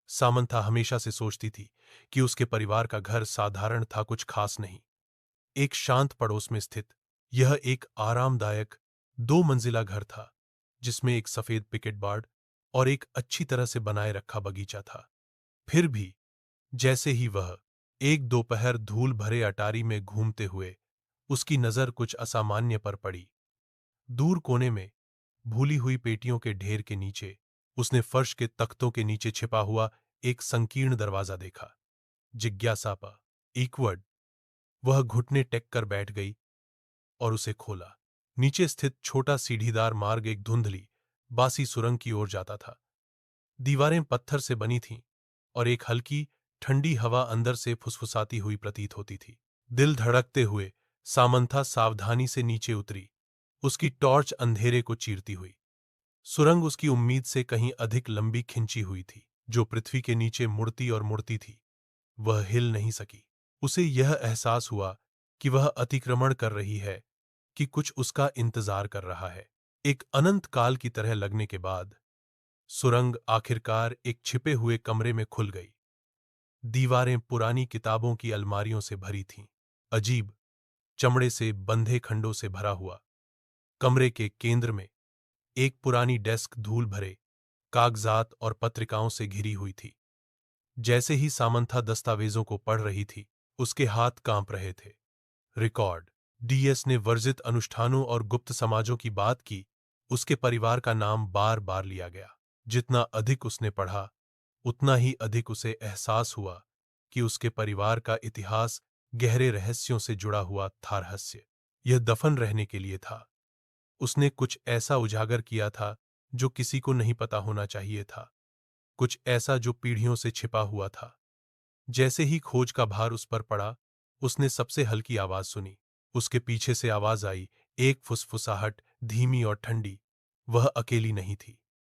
Samantha हमेशा से सोचती थी कि उसके परिवार का घर साधारण था, कुछ खास नहीं। एक शांत पड़ोस में स्थित यह एक आरामदायक 2 मंजिला घर था, जिसमें एक सफेद पिकेट बाड़ और एक अच्छी तरह से बनाए रखा बगीचा था। फिर भी जैसे ही वह एक दोपहर धूल भरे अटारी में घूमते हुए उसकी नजर कुछ असामान्य पर पड़ी। दूर कोने में भूली हुई पेटियों के ढेर के नीचे उसने फर्श के तख्तों के नीचे छिपा हुआ एक संकीर्ण दरवाजा देखा। जिज्ञासा इक्वड वह घुटने टेक कर बैठ गई और उसे खोला। नीचे स्थित छोटा सीढ़ीदार मार्ग एक धुंधली बासी सुरंग की ओर जाता था। दीवारें पत्थर से बनी थीं और एक हल्की ठंडी हवा अंदर से फुसफुसाती हुई प्रतीत होती थी। दिल धड़कते हुए सामंथा सावधानी से नीचे उतरी, उसकी टॉर्च अंधेरे को चीरती हुई। सुरंग उसकी उम्मीद से कहीं अधिक लंबी खिंची हुई थी, जो पृथ्वी के नीचे मुड़ती और मुड़ती थी। वह हिल नहीं सकी। उसे यह एहसास हुआ कि वह अतिक्रमण कर रही है, कि कुछ उसका इंतजार कर रहा है। एक अनंत काल की तरह लगने के बाद सुरंग आखिरकार एक छिपे हुए कमरे में खुल गई। दीवारें पुरानी किताबों की अलमारियों से भरी थीं, अजीब चमड़े से बंधे खंडों से भरा हुआ। कमरे के केंद्र में एक पुरानी डेस्क धूल भरे कागजात और पत्रिकाओं से घिरी हुई थी। जैसे ही सामंथा दस्तावेजों को पढ़ रही थी, उसके हाथ कांप रहे थे। रिकॉर्ड डीएस ने वर्जित अनुष्ठानों और गुप्त समाजों की बात की। उसके परिवार का नाम बार बार लिया गया। जितना अधिक उसने पढ़ा, उतना ही अधिक उसे एहसास हुआ कि उसके परिवार का इतिहास गहरे रहस्यों से जुड़ा हुआ था। रहस्य यह दफन रहने के लिए था। उसने कुछ ऐसा उजागर किया था जो किसी को नहीं पता होना चाहिए था, कुछ ऐसा जो पीढ़ियों से छिपा हुआ था। जैसे ही खोज का भार उस पर पड़ा, उसने सबसे हल्की आवाज सुनी। उसके पीछे से आवाज आई, एक फुसफुसाहट, धीमी और ठंडी। वह अकेली नहीं थी।